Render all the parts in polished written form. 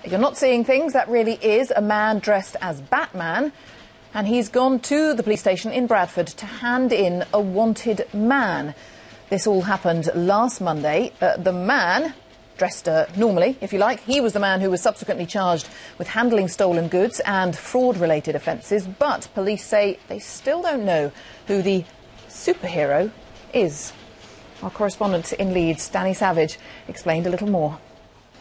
If you're not seeing things, that really is a man dressed as Batman. And he's gone to the police station in Bradford to hand in a wanted man. This all happened last Monday. The man, dressed normally, if you like, he was the man who was subsequently charged with handling stolen goods and fraud-related offences. But police say they still don't know who the superhero is. Our correspondent in Leeds, Danny Savage, explained a little more.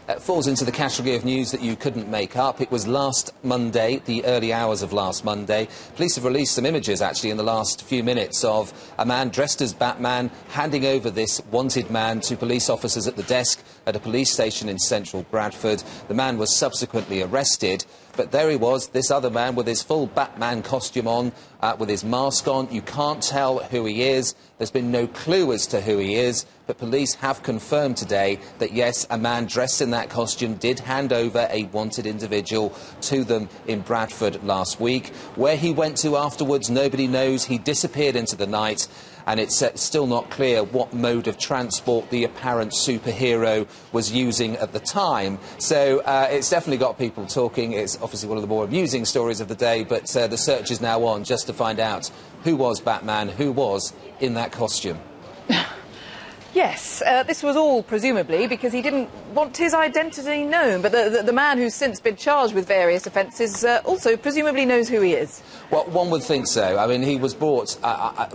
It falls into the category of news that you couldn't make up. It was last Monday, the early hours of last Monday. Police have released some images, actually, in the last few minutes of a man dressed as Batman handing over this wanted man to police officers at the desk at a police station in central Bradford. The man was subsequently arrested, but there he was, this other man with his full Batman costume on, with his mask on. You can't tell who he is. There's been no clue as to who he is, but police have confirmed today that, yes, a man dressed in that costume did hand over a wanted individual to them in Bradford last week. Where he went to afterwards, nobody knows. He disappeared into the night, and it's still not clear what mode of transport the apparent superhero was using at the time. So it's definitely got people talking. It's obviously one of the more amusing stories of the day, but the search is now on just to find out who was Batman, who was in that costume. Yes, this was all presumably because he didn't want his identity known, but the man who's since been charged with various offences also presumably knows who he is. Well, one would think so. I mean, he was brought,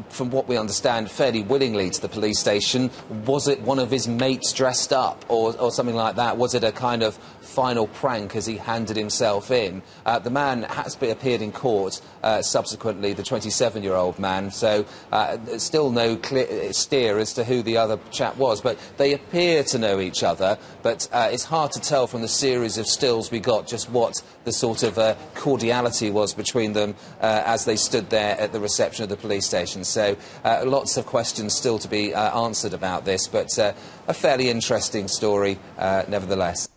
from what we understand, fairly willingly to the police station. Was it one of his mates dressed up or something like that? Was it a kind of final prank as he handed himself in? The man has appeared in court subsequently, the 27-year-old man, so there's still no clear steer as to who the other chap was, but they appear to know each other, but it's hard to tell from the series of stills we got just what the sort of cordiality was between them as they stood there at the reception of the police station. So lots of questions still to be answered about this, but a fairly interesting story nevertheless.